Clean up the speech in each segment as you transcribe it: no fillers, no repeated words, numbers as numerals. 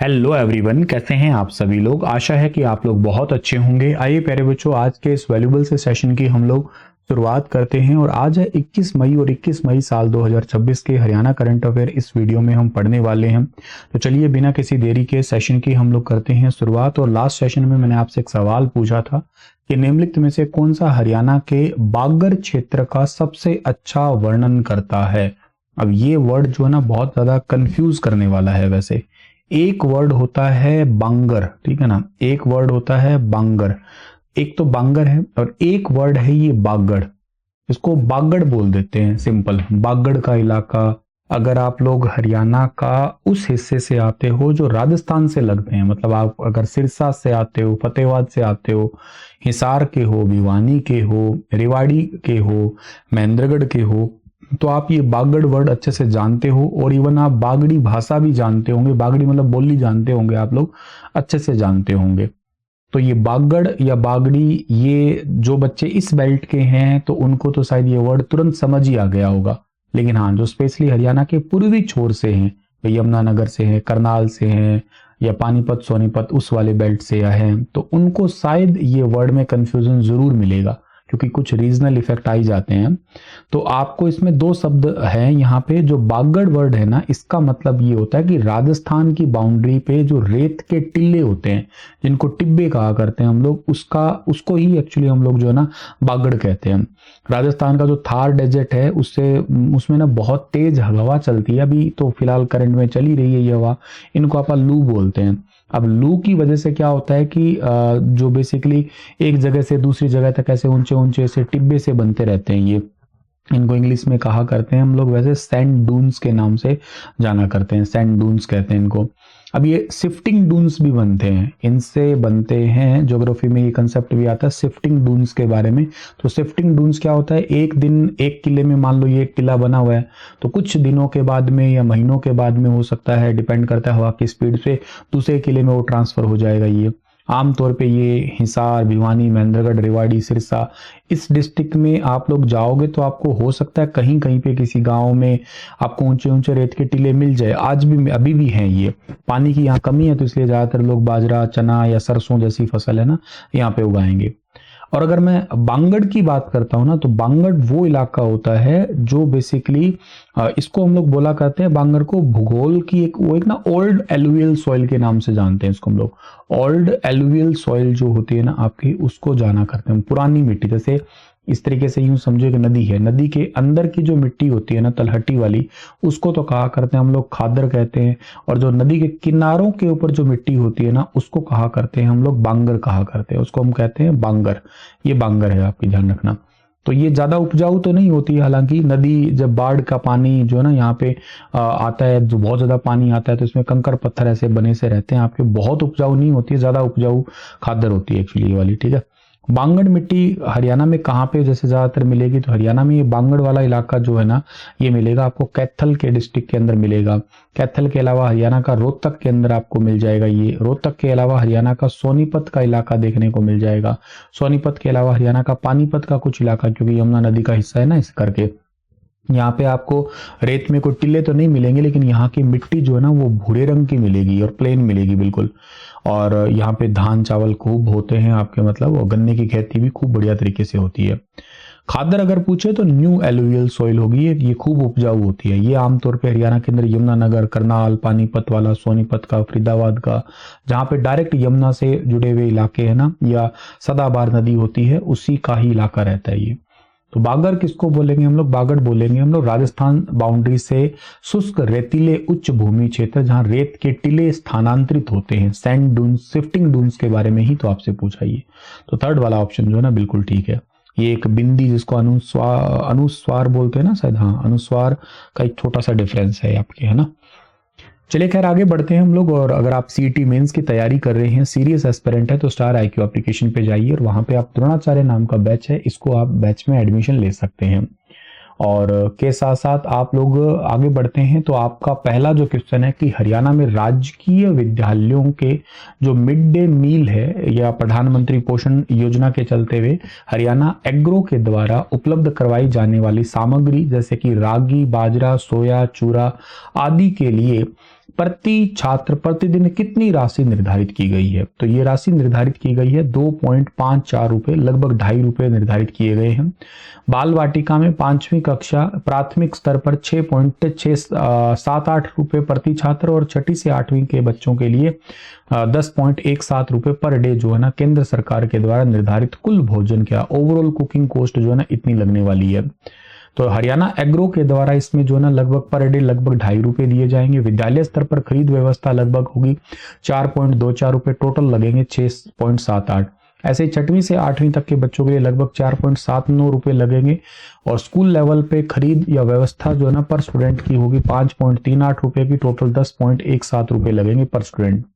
Hello everyone, कैसे हैं आप सभी लोग। आशा है कि आप लोग बहुत अच्छे होंगे। आइए प्यारे बच्चों, आज के इस वैल्यूबल से सेशन की हम लोग शुरुआत करते हैं। और आज है 21 मई और 21 मई साल 2026 के हरियाणा करंट अफेयर इस वीडियो में हम पढ़ने वाले हैं। तो चलिए बिना किसी देरी के सेशन की हम लोग करते हैं शुरुआत। और लास्ट सेशन में मैंने आपसे एक सवाल पूछा था कि निम्नलिखित में से कौन सा हरियाणा के बागर क्षेत्र का सबसे अच्छा वर्णन करता है। अब ये वर्ड जो है ना बहुत ज्यादा कंफ्यूज करने वाला है। वैसे एक वर्ड होता है बांगर, ठीक है ना, एक वर्ड होता है बांगर, एक तो बांगर है और एक वर्ड है ये बागड़। इसको बागड़ बोल देते हैं, सिंपल बागड़ का इलाका। अगर आप लोग हरियाणा का उस हिस्से से आते हो जो राजस्थान से लगते हैं, मतलब आप अगर सिरसा से आते हो, फतेहाबाद से आते हो, हिसार के हो, भिवानी के हो, रेवाड़ी के हो, महेंद्रगढ़ के हो, तो आप ये बागड़ वर्ड अच्छे से जानते हो। और इवन आप बागड़ी भाषा भी जानते होंगे, बागड़ी मतलब बोली जानते होंगे, आप लोग अच्छे से जानते होंगे। तो ये बागड़ या बागड़ी, ये जो बच्चे इस बेल्ट के हैं तो उनको तो शायद ये वर्ड तुरंत समझ ही आ गया होगा। लेकिन हाँ, जो स्पेशली हरियाणा के पूर्वी छोर से हैं, यमुनानगर से हैं, करनाल से हैं, या पानीपत सोनीपत उस वाले बेल्ट से हैं, तो उनको शायद ये वर्ड में कंफ्यूजन जरूर मिलेगा, क्योंकि कुछ रीजनल इफेक्ट आ ही जाते हैं। तो आपको इसमें दो शब्द हैं यहाँ पे। जो बागड़ वर्ड है ना, इसका मतलब ये होता है कि राजस्थान की बाउंड्री पे जो रेत के टिल्ले होते हैं, जिनको टिब्बे कहा करते हैं हम लोग, उसको ही एक्चुअली हम लोग जो है ना बागड़ कहते हैं। राजस्थान का जो थार डेजर्ट है उसमें ना बहुत तेज हवा चलती है। अभी तो फिलहाल करंट में चली रही है ये हवा, इनको आप लू बोलते हैं। अब लू की वजह से क्या होता है कि जो बेसिकली एक जगह से दूसरी जगह तक ऐसे ऊंचे ऊंचे से टिब्बे से बनते रहते हैं, ये इनको इंग्लिश में कहा करते हैं हम लोग वैसे सैंड डून्स के नाम से जाना करते हैं, सैंड डून्स कहते हैं इनको। अब ये शिफ्टिंग डून्स भी बनते हैं, इनसे बनते हैं। ज्योग्राफी में ये कंसेप्ट भी आता है शिफ्टिंग डून्स के बारे में। तो शिफ्टिंग डून्स क्या होता है, एक दिन एक किले में, मान लो ये एक किला बना हुआ है, तो कुछ दिनों के बाद में या महीनों के बाद में हो सकता है, डिपेंड करता है हवा की स्पीड से, दूसरे किले में वो ट्रांसफर हो जाएगा। ये आमतौर पे ये हिसार, भिवानी, महेंद्रगढ़, रेवाड़ी, सिरसा, इस डिस्ट्रिक्ट में आप लोग जाओगे तो आपको हो सकता है कहीं कहीं पे किसी गांव में आपको ऊंचे ऊंचे रेत के टीले मिल जाए। आज भी अभी भी हैं ये। पानी की यहाँ कमी है तो इसलिए ज्यादातर लोग बाजरा, चना या सरसों जैसी फसल है ना यहाँ पे उगाएंगे। और अगर मैं बांगड़ की बात करता हूं ना, तो बांगड़ वो इलाका होता है जो बेसिकली इसको हम लोग बोला करते हैं, बांगड़ को भूगोल की एक ना ओल्ड एलुवियल सॉइल के नाम से जानते हैं इसको हम लोग। ओल्ड एलुवियल सॉइल जो होती है ना आपकी, उसको जाना करते हैं, पुरानी मिट्टी। जैसे इस तरीके से यूं समझो कि नदी है, नदी के अंदर की जो मिट्टी होती है ना तलहटी वाली, उसको तो कहा करते हैं हम लोग खादर कहते हैं। और जो नदी के किनारों के ऊपर जो मिट्टी होती है ना, उसको कहा करते हैं हम लोग बांगर कहा करते हैं, उसको हम कहते हैं बांगर। ये बांगर है, आपकी ध्यान रखना। तो ये ज्यादा उपजाऊ तो नहीं होती है, हालांकि नदी जब बाढ़ का पानी जो है ना यहाँ पे आता है, जो बहुत ज्यादा पानी आता है, तो इसमें कंकर पत्थर ऐसे बने से रहते हैं आपके, बहुत उपजाऊ नहीं होती है, ज्यादा उपजाऊ खादर होती है एक्चुअली ये वाली, ठीक है। बांगड़ मिट्टी हरियाणा में कहाँ पे जैसे ज्यादातर मिलेगी, तो हरियाणा में ये बांगड़ वाला इलाका जो है ना, ये मिलेगा आपको कैथल के डिस्ट्रिक्ट के अंदर मिलेगा। कैथल के अलावा हरियाणा का रोहतक के अंदर आपको मिल जाएगा ये। रोहतक के अलावा हरियाणा का सोनीपत का इलाका देखने को मिल जाएगा। सोनीपत के अलावा हरियाणा का पानीपत का कुछ इलाका, क्योंकि यमुना नदी का हिस्सा है ना इस करके, यहाँ पे आपको रेत में कोई टिल्ले तो नहीं मिलेंगे, लेकिन यहाँ की मिट्टी जो है ना वो भूरे रंग की मिलेगी और प्लेन मिलेगी बिल्कुल। और यहाँ पे धान चावल खूब होते हैं आपके, मतलब, और गन्ने की खेती भी खूब बढ़िया तरीके से होती है। खादर अगर पूछे तो न्यू एलुवियल सॉइल होगी ये खूब उपजाऊ होती है। ये आमतौर पे हरियाणा के अंदर यमुनानगर, करनाल, पानीपत वाला, सोनीपत का, फरीदाबाद का, जहाँ पे डायरेक्ट यमुना से जुड़े हुए इलाके हैं ना, या सदाबहार नदी होती है, उसी का ही इलाका रहता है ये। तो बागर किसको बोलेंगे हम लोग, बागड़ बोलेंगे हम लोग राजस्थान बाउंड्री से शुष्क रेतीले उच्च भूमि क्षेत्र जहां रेत के टिले स्थानांतरित होते हैं, सैंड डून्स, शिफ्टिंग डून्स के बारे में ही तो आपसे पूछा ये। तो थर्ड वाला ऑप्शन जो है ना बिल्कुल ठीक है। ये एक बिंदी जिसको अनुस्वार बोलते हैं ना शायद, हाँ, अनुस्वार का एक छोटा सा डिफरेंस है आपके, है ना। चलिए खैर आगे बढ़ते हैं हम लोग। और अगर आप सीईटी मेंस की तैयारी कर रहे हैं, सीरियस एस्पिरेंट है, तो स्टार आईक्यू एप्लीकेशन पे जाइए और वहां पे आप द्रोणाचार्य नाम का बैच है, इसको आप बैच में एडमिशन ले सकते हैं। और के साथ साथ आप लोग आगे बढ़ते हैं तो आपका पहला जो क्वेश्चन है कि हरियाणा में राजकीय विद्यालयों के जो मिड डे मील है या प्रधानमंत्री पोषण योजना के चलते हुए हरियाणा एग्रो के द्वारा उपलब्ध करवाई जाने वाली सामग्री जैसे कि रागी, बाजरा, सोया, चूरा आदि के लिए प्रति छात्र प्रतिदिन कितनी राशि निर्धारित की गई है? तो ये राशि निर्धारित की गई है 2.54 रुपए, लगभग 2.5 रुपए निर्धारित किए गए हैं। बाल वाटिका में 5वीं कक्षा प्राथमिक स्तर पर 6.678 रुपए प्रति छात्र और 6ठी से 8वीं के बच्चों के लिए 10.17 रुपए पर डे जो है ना केंद्र सरकार के द्वारा निर्धारित कुल भोजन क्या ओवरऑल कुकिंग कॉस्ट जो है ना इतनी लगने वाली है। तो हरियाणा एग्रो के द्वारा इसमें जो है ना लगभग पर डे लगभग 2.5 रुपए दिए जाएंगे। विद्यालय स्तर पर खरीद व्यवस्था लगभग होगी 4.24 रुपए, टोटल लगेंगे 6.78। ऐसे 6वीं से 8वीं तक के बच्चों के लिए लगभग 4.79 रुपए लगेंगे और स्कूल लेवल पे खरीद या व्यवस्था जो है ना पर स्टूडेंट की होगी 5.38 रुपए की, टोटल 10.17 रुपए लगेंगे पर स्टूडेंट।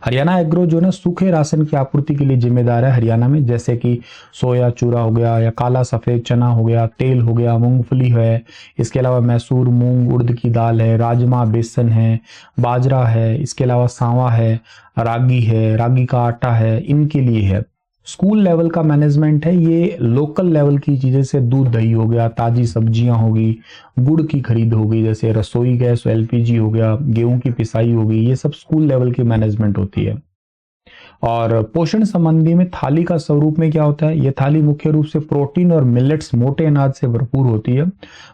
हरियाणा एग्रो जो है ना सूखे राशन की आपूर्ति के लिए जिम्मेदार है हरियाणा में, जैसे कि सोया चूरा हो गया या काला सफेद चना हो गया, तेल हो गया, मूंगफली है, इसके अलावा मैसूर मूंग उड़द की दाल है, राजमा बेसन है, बाजरा है, इसके अलावा सांवा है, रागी का आटा है, इनके लिए है। स्कूल लेवल का मैनेजमेंट है, ये लोकल लेवल की चीजें से दूध दही हो गया, ताजी सब्जियां होगी, गुड़ की खरीद होगी, जैसे रसोई गैस एलपीजी हो गया, गेहूं की पिसाई होगी, ये सब स्कूल लेवल की मैनेजमेंट होती है। और पोषण संबंधी में थाली का स्वरूप में क्या होता है? ये थाली मुख्य रूप से प्रोटीन और मिलेट्स मोटे अनाज से भरपूर होती है।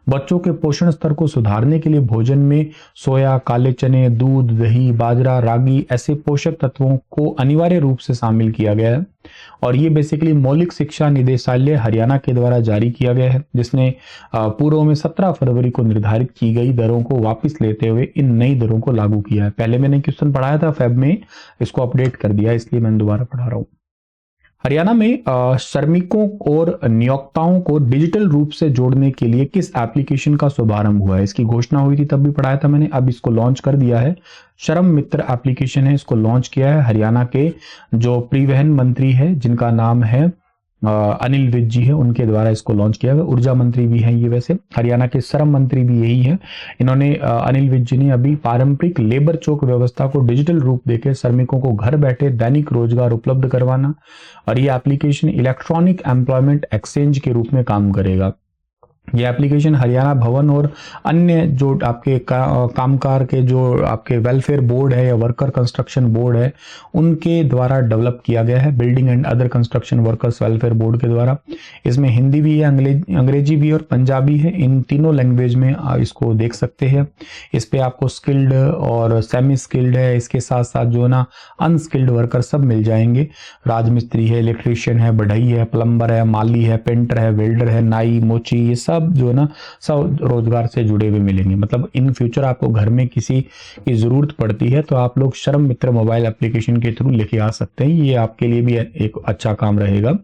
बच्चों के पोषण स्तर को सुधारने के लिए भोजन में सोया, काले चने, दूध, दही, बाजरा, रागी ऐसे पोषक तत्वों को अनिवार्य रूप से शामिल किया गया है और ये बेसिकली मौलिक शिक्षा निदेशालय हरियाणा के द्वारा जारी किया गया है, जिसने पूर्व में 17 फरवरी को निर्धारित की गई दरों को वापस लेते हुए इन नई दरों को लागू किया है। पहले मैंने क्वेश्चन पढ़ाया था फेब में, इसको अपडेट कर दिया इसलिए मैं दोबारा पढ़ा रहा हूं। हरियाणा में श्रमिकों और नियोक्ताओं को डिजिटल रूप से जोड़ने के लिए किस एप्लीकेशन का शुभारंभ हुआ है? इसकी घोषणा हुई थी तब भी पढ़ाया था मैंने, अब इसको लॉन्च कर दिया है। श्रम मित्र एप्लीकेशन है, इसको लॉन्च किया है हरियाणा के जो परिवहन मंत्री है जिनका नाम है अनिल विज जी है, उनके द्वारा इसको लॉन्च किया गया। ऊर्जा मंत्री भी हैं ये, वैसे हरियाणा के श्रम मंत्री भी यही है। इन्होंने अनिल विज जी ने अभी पारंपरिक लेबर चौक व्यवस्था को डिजिटल रूप देकर श्रमिकों को घर बैठे दैनिक रोजगार उपलब्ध करवाना और ये एप्लीकेशन इलेक्ट्रॉनिक एम्प्लॉयमेंट एक्सचेंज के रूप में काम करेगा। ये एप्लीकेशन हरियाणा भवन और अन्य जो आपके कामकार के जो आपके वेलफेयर बोर्ड है या वर्कर कंस्ट्रक्शन बोर्ड है उनके द्वारा डेवलप किया गया है, building and other construction workers welfare board के द्वारा। इसमें हिंदी भी है, अंग्रेजी भी और पंजाबी है, इन तीनों लैंग्वेज में इसको देख सकते हैं। इस पे आपको स्किल्ड और सेमी स्किल्ड है, इसके साथ साथ जो है ना अनस्किल्ड वर्कर सब मिल जाएंगे। राजमिस्त्री है, इलेक्ट्रीशियन है, बढ़ई है, प्लम्बर है, माली है, पेंटर है, वेल्डर है, नाई, मोची, ये सब जो है ना सब रोजगार से जुड़े हुए मिलेंगे। मतलब इन फ्यूचर आपको घर में किसी की जरूरत पड़ती है तो आप लोग श्रम मित्र मोबाइल एप्लीकेशन के थ्रू लेके आ सकते हैं, ये आपके लिए भी एक अच्छा काम रहेगा।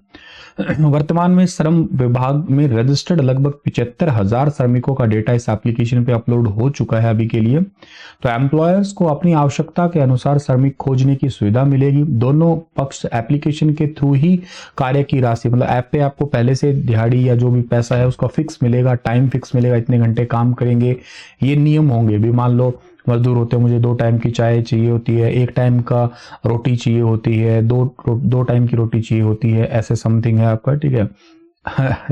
वर्तमान में श्रम विभाग में रजिस्टर्ड लगभग 75,000 श्रमिकों का डेटा इस एप्लीकेशन पे अपलोड हो चुका है अभी के लिए। तो एम्प्लॉयर्स को अपनी आवश्यकता के अनुसार श्रमिक खोजने की सुविधा मिलेगी। दोनों पक्ष एप्लीकेशन के थ्रू ही कार्य की राशि, मतलब ऐप पे आपको पहले से दिहाड़ी या जो भी पैसा है उसका फिक्स मिलेगा, टाइम फिक्स मिलेगा, इतने घंटे काम करेंगे, ये नियम होंगे भी। मान लो मजदूर होते हैं, मुझे 2 टाइम की चाय चाहिए होती है, 1 टाइम का रोटी चाहिए होती है, दो टाइम की रोटी चाहिए होती है, ऐसे समथिंग है आपका, ठीक है।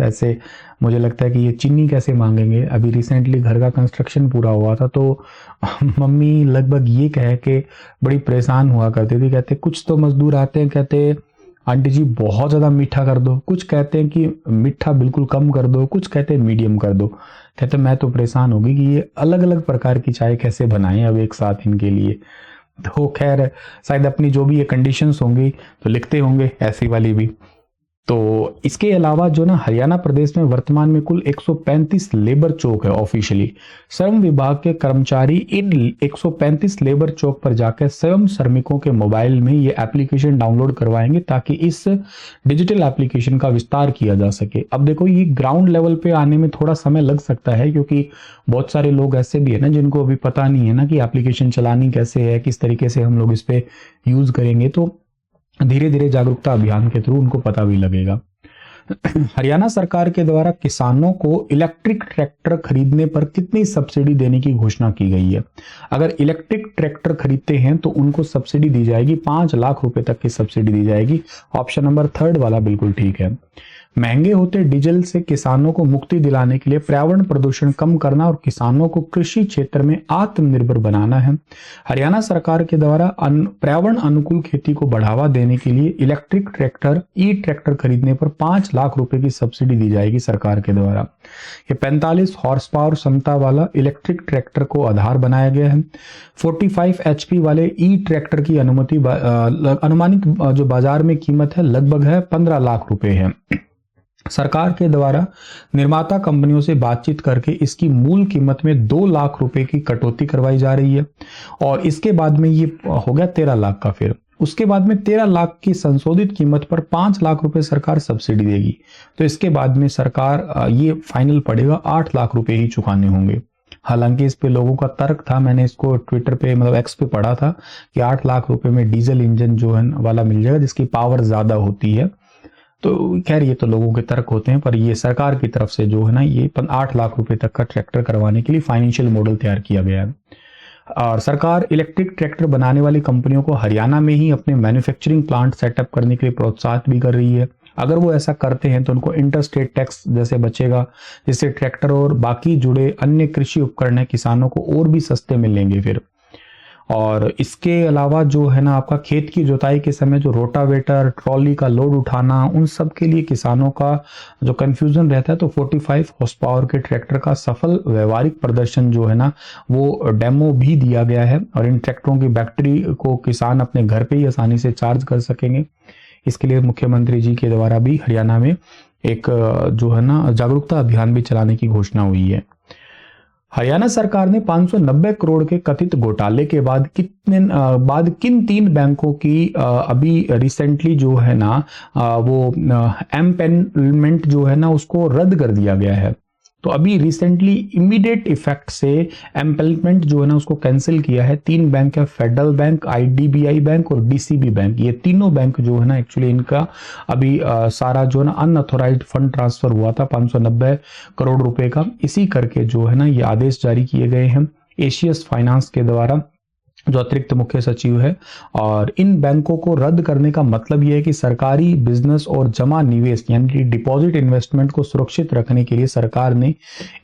ऐसे मुझे लगता है कि ये चीनी कैसे मांगेंगे। अभी रिसेंटली घर का कंस्ट्रक्शन पूरा हुआ था तो मम्मी लगभग ये कह के बड़ी परेशान हुआ करती थी, कहते कुछ तो मजदूर आते हैं कहते आंटी जी बहुत ज़्यादा मीठा कर दो, कुछ कहते हैं कि मीठा बिल्कुल कम कर दो, कुछ कहते हैं मीडियम कर दो। कहते मैं तो परेशान होगी कि ये अलग अलग प्रकार की चाय कैसे बनाएं अब एक साथ इनके लिए। तो खैर शायद अपनी जो भी ये कंडीशंस होंगी तो लिखते होंगे ऐसी वाली भी। तो इसके अलावा जो ना हरियाणा प्रदेश में वर्तमान में कुल 135 लेबर चौक है ऑफिशियली। श्रम विभाग के कर्मचारी इन 135 लेबर चौक पर जाकर स्वयं श्रमिकों के मोबाइल में ये एप्लीकेशन डाउनलोड करवाएंगे ताकि इस डिजिटल एप्लीकेशन का विस्तार किया जा सके। अब देखो ये ग्राउंड लेवल पे आने में थोड़ा समय लग सकता है क्योंकि बहुत सारे लोग ऐसे भी है ना जिनको अभी पता नहीं है ना कि एप्लीकेशन चलानी कैसे है, किस तरीके से हम लोग इस पे यूज करेंगे। तो धीरे धीरे जागरूकता अभियान के थ्रू उनको पता भी लगेगा। हरियाणा सरकार के द्वारा किसानों को इलेक्ट्रिक ट्रैक्टर खरीदने पर कितनी सब्सिडी देने की घोषणा की गई है। अगर इलेक्ट्रिक ट्रैक्टर खरीदते हैं तो उनको सब्सिडी दी जाएगी, 5 लाख रुपए तक की सब्सिडी दी जाएगी। ऑप्शन नंबर 3 वाला बिल्कुल ठीक है। महंगे होते डीजल से किसानों को मुक्ति दिलाने के लिए पर्यावरण प्रदूषण कम करना और किसानों को कृषि क्षेत्र में आत्मनिर्भर बनाना है। हरियाणा सरकार के द्वारा पर्यावरण अनुकूल खेती को बढ़ावा देने के लिए इलेक्ट्रिक ट्रैक्टर ई ट्रैक्टर खरीदने पर 5 लाख रुपए की सब्सिडी दी जाएगी सरकार के द्वारा। ये 45 हॉर्स पावर क्षमता वाला इलेक्ट्रिक ट्रैक्टर को आधार बनाया गया है। 45 HP वाले ई ट्रैक्टर की अनुमानित जो बाजार में कीमत है लगभग है 15 लाख रुपए है। सरकार के द्वारा निर्माता कंपनियों से बातचीत करके इसकी मूल कीमत में 2 लाख रुपए की कटौती करवाई जा रही है और इसके बाद में ये हो गया 13 लाख का। फिर उसके बाद में 13 लाख की संशोधित कीमत पर 5 लाख रुपए सरकार सब्सिडी देगी। तो इसके बाद में सरकार ये फाइनल पड़ेगा 8 लाख रुपए ही चुकाने होंगे। हालांकि इस पे लोगों का तर्क था, मैंने इसको ट्विटर पे मतलब एक्स पे पढ़ा था कि 8 लाख रुपए में डीजल इंजन जो है वाला मिल जाएगा जिसकी पावर ज्यादा होती है। तो खैर ये तो लोगों के तर्क होते हैं, पर ये सरकार की तरफ से जो है ना ये 8 लाख रुपए तक का ट्रैक्टर करवाने के लिए फाइनेंशियल मॉडल तैयार किया गया है। और सरकार इलेक्ट्रिक ट्रैक्टर बनाने वाली कंपनियों को हरियाणा में ही अपने मैन्युफैक्चरिंग प्लांट सेटअप करने के लिए प्रोत्साहित भी कर रही है। अगर वो ऐसा करते हैं तो उनको इंटरस्टेट टैक्स जैसे बचेगा, जिससे ट्रैक्टर और बाकी जुड़े अन्य कृषि उपकरण किसानों को और भी सस्ते मिलेंगे फिर। और इसके अलावा जो है ना आपका खेत की जुताई के समय जो रोटावेटर, ट्रॉली का लोड उठाना, उन सब के लिए किसानों का जो कंफ्यूजन रहता है, तो 45 हॉर्स पावर के ट्रैक्टर का सफल व्यवहारिक प्रदर्शन जो है ना वो डेमो भी दिया गया है और इन ट्रैक्टरों की बैटरी को किसान अपने घर पे ही आसानी से चार्ज कर सकेंगे। इसके लिए मुख्यमंत्री जी के द्वारा भी हरियाणा में एक जो है ना जागरूकता अभियान भी चलाने की घोषणा हुई है। हरियाणा सरकार ने 590 करोड़ के कथित घोटाले के बाद किन 3 बैंकों की अभी रिसेंटली जो है ना वो एम्पेनलमेंट जो है ना उसको रद्द कर दिया गया है। तो अभी रिसेंटली इमीडिएट इफेक्ट से एम्पेनलमेंट जो है ना उसको कैंसिल किया है। 3 बैंक है, फेडरल बैंक, IDBI बैंक और DCB बैंक। ये तीनों बैंक जो है ना एक्चुअली इनका अभी सारा जो है ना अनऑथोराइज्ड फंड ट्रांसफर हुआ था 590 करोड़ रुपए का। इसी करके जो है ना ये आदेश जारी किए गए हैं एशियस फाइनेंस के द्वारा, जो अतिरिक्त मुख्य सचिव है। और इन बैंकों को रद्द करने का मतलब यह है कि सरकारी बिजनेस और जमा निवेश यानी कि डिपॉजिट इन्वेस्टमेंट को सुरक्षित रखने के लिए सरकार ने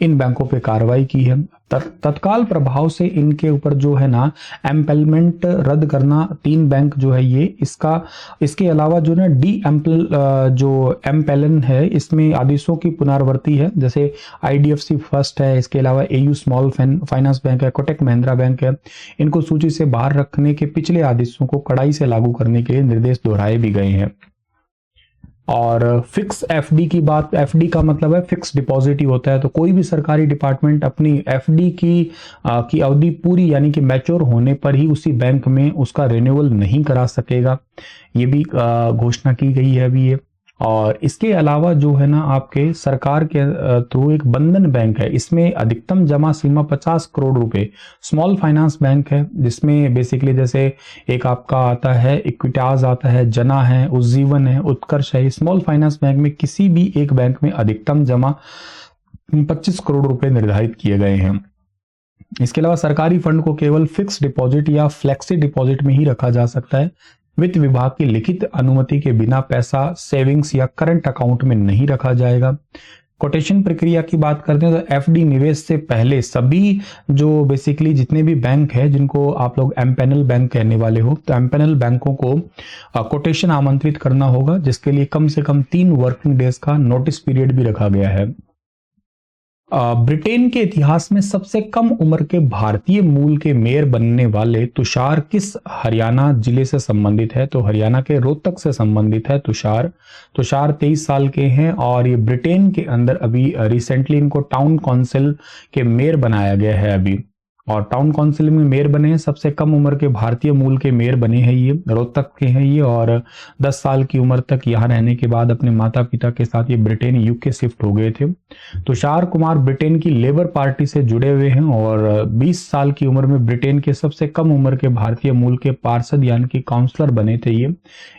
इन बैंकों पे कार्रवाई की है। तत्काल प्रभाव से इनके ऊपर जो है ना एम्पेलमेंट रद्द करना 3 बैंक जो है ये इसके अलावा जो ना जो एम्पेलन है इसमें आदेशों की पुनरावृत्ति है, जैसे IDFC फर्स्ट है, इसके अलावा AU स्मॉल फाइनेंस बैंक है, कोटक महिंद्रा बैंक है। इनको सूची से बाहर रखने के पिछले आदेशों को कड़ाई से लागू करने के लिए निर्देश दोहराए भी गए हैं। और फिक्स FD की बात, FD का मतलब है फिक्स डिपॉजिट ही होता है। तो कोई भी सरकारी डिपार्टमेंट अपनी FD की अवधि पूरी यानी कि मैच्योर होने पर ही उसी बैंक में उसका रिन्यूअल नहीं करा सकेगा, ये भी घोषणा की गई है अभी ये। और इसके अलावा जो है ना आपके सरकार के थ्रू एक बंधन बैंक है, इसमें अधिकतम जमा सीमा 50 करोड़ रुपए। स्मॉल फाइनेंस बैंक है जिसमें बेसिकली जैसे एक आपका आता है इक्विटास आता है, जना है, उज्जीवन है, उत्कर्ष है। स्मॉल फाइनेंस बैंक में किसी भी एक बैंक में अधिकतम जमा 25 करोड़ रुपए निर्धारित किए गए हैं। इसके अलावा सरकारी फंड को केवल फिक्स डिपॉजिट या फ्लेक्सी डिपॉजिट में ही रखा जा सकता है। वित्त विभाग की लिखित अनुमति के बिना पैसा सेविंग्स या करंट अकाउंट में नहीं रखा जाएगा। कोटेशन प्रक्रिया की बात करते हैं तो FD निवेश से पहले सभी जो बेसिकली जितने भी बैंक है जिनको आप लोग एम्पेनल बैंक कहने वाले हो, तो एम्पेनल बैंकों को कोटेशन आमंत्रित करना होगा, जिसके लिए कम से कम 3 वर्किंग डेज का नोटिस पीरियड भी रखा गया है। ब्रिटेन के इतिहास में सबसे कम उम्र के भारतीय मूल के मेयर बनने वाले तुषार किस हरियाणा जिले से संबंधित है? तो हरियाणा के रोहतक से संबंधित है तुषार 23 साल के हैं और ये ब्रिटेन के अंदर अभी रिसेंटली इनको टाउन काउंसिल के मेयर बनाया गया है अभी। और टाउन काउंसिल में मेयर बने हैं, सबसे कम उम्र के भारतीय मूल के मेयर बने हैं ये, रोहतक के हैं ये, और 10 साल की उम्र तक यहाँ रहने के बाद अपने माता पिता के साथ ये ब्रिटेन यूके शिफ्ट हो गए थे। तुषार कुमार ब्रिटेन की लेबर पार्टी से जुड़े हुए हैं और 20 साल की उम्र में ब्रिटेन के सबसे कम उम्र के भारतीय मूल के पार्षद यानी कि काउंसलर बने थे ये।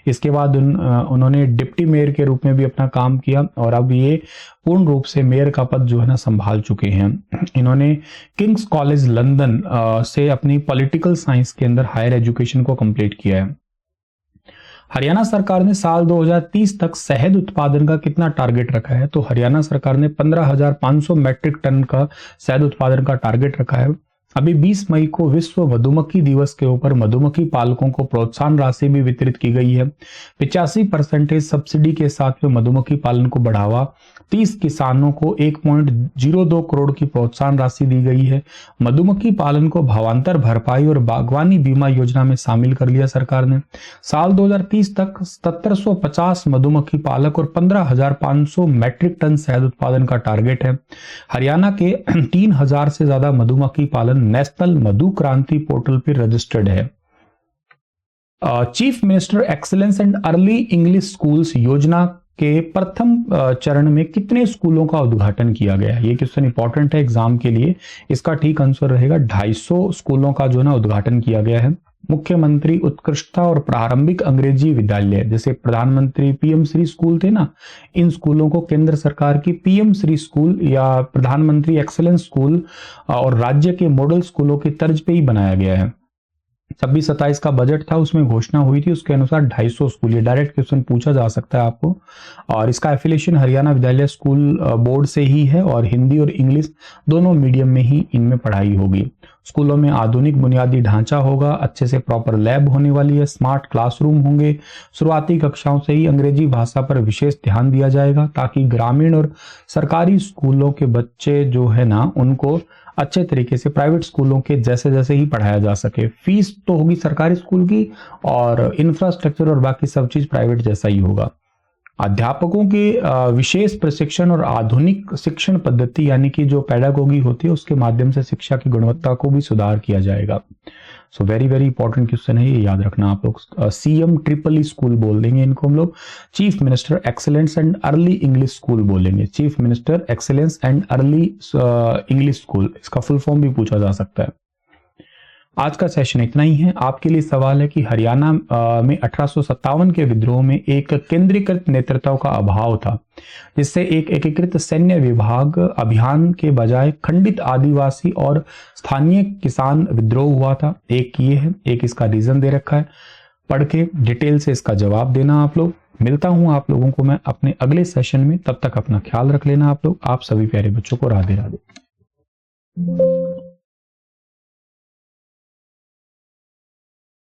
इसके बाद उन्होंने डिप्टी मेयर के रूप में भी अपना काम किया और अब ये पूर्ण रूप से मेयर का पद जो है ना संभाल चुके हैं। इन्होंने किंग्स कॉलेज लंदन से अपनी पॉलिटिकल साइंस के अंदर हायर एजुकेशन को कंप्लीट किया है। हरियाणा सरकार ने साल 2030 तक शहद उत्पादन का कितना टारगेट रखा है? तो हरियाणा सरकार ने 15,500 मैट्रिक टन का शहद उत्पादन का टारगेट रखा है। अभी 20 मई को विश्व मधुमक्खी दिवस के ऊपर मधुमक्खी पालकों को प्रोत्साहन राशि भी वितरित की गई है। 85% सब्सिडी के साथ में मधुमक्खी पालन को बढ़ावा, 30 किसानों को 1.02 करोड़ की प्रोत्साहन राशि दी गई है। मधुमक्खी पालन को भावांतर भरपाई और बागवानी बीमा योजना में शामिल कर लिया सरकार ने। साल 2030 तक 1750 मधुमक्खी पालक और 15,500 मैट्रिक टन शहद उत्पादन का टारगेट है। हरियाणा के 3,000 से ज्यादा मधुमक्खी पालन नेशनल मधु क्रांति पोर्टल पर रजिस्टर्ड है। Chief minister excellence and early English schools योजना के प्रथम चरण में कितने स्कूलों का उद्घाटन किया गया है? ये क्वेश्चन इंपॉर्टेंट है एग्जाम के लिए। इसका ठीक आंसर रहेगा 250 स्कूलों का जो है ना उद्घाटन किया गया है। मुख्यमंत्री उत्कृष्टता और प्रारंभिक अंग्रेजी विद्यालय, जैसे प्रधानमंत्री पीएम श्री स्कूल थे ना, इन स्कूलों को केंद्र सरकार की पीएम श्री स्कूल या प्रधानमंत्री एक्सीलेंस स्कूल और राज्य के मॉडल स्कूलों की तर्ज पे ही बनाया गया है। 26-27 का बजट था, उसमें घोषणा हुई थी, उसके अनुसार 250 स्कूल, ये डायरेक्ट क्वेश्चन पूछा जा सकता है आपको। और इसका एफिलिएशन हरियाणा विद्यालय स्कूल बोर्ड से ही है और हिंदी और इंग्लिश दोनों मीडियम में ही इनमें पढ़ाई होगी। स्कूलों में आधुनिक बुनियादी ढांचा होगा, अच्छे से प्रॉपर लैब होने वाली है, स्मार्ट क्लासरूम होंगे। शुरुआती कक्षाओं से ही अंग्रेजी भाषा पर विशेष ध्यान दिया जाएगा ताकि ग्रामीण और सरकारी स्कूलों के बच्चे जो है ना उनको अच्छे तरीके से प्राइवेट स्कूलों के जैसे ही पढ़ाया जा सके। फीस तो होगी सरकारी स्कूल की और इंफ्रास्ट्रक्चर और बाकी सब चीज प्राइवेट जैसा ही होगा। अध्यापकों के विशेष प्रशिक्षण और आधुनिक शिक्षण पद्धति यानी कि जो पेडागोगी होती है उसके माध्यम से शिक्षा की गुणवत्ता को भी सुधार किया जाएगा। So very very important question है, ये याद रखना आप लोग। सीएम ट्रिपल ई स्कूल बोल देंगे इनको हम लोग। Chief minister excellence and early English school बोलेंगे, chief minister excellence and early English school, इसका फुल फॉर्म भी पूछा जा सकता है। आज का सेशन इतना ही है। आपके लिए सवाल है कि हरियाणा में 1857 के विद्रोह में एक केंद्रीकृत नेतृत्व का अभाव था, जिससे एक एकीकृत सैन्य विभाग अभियान के बजाय खंडित आदिवासी और स्थानीय किसान विद्रोह हुआ था। एक ये है, एक इसका रीजन दे रखा है, पढ़ के डिटेल से इसका जवाब देना आप लोग। मिलता हूं आप लोगों को मैं अपने अगले सेशन में, तब तक अपना ख्याल रख लेना आप लोग। आप सभी प्यारे बच्चों को राधे राधे।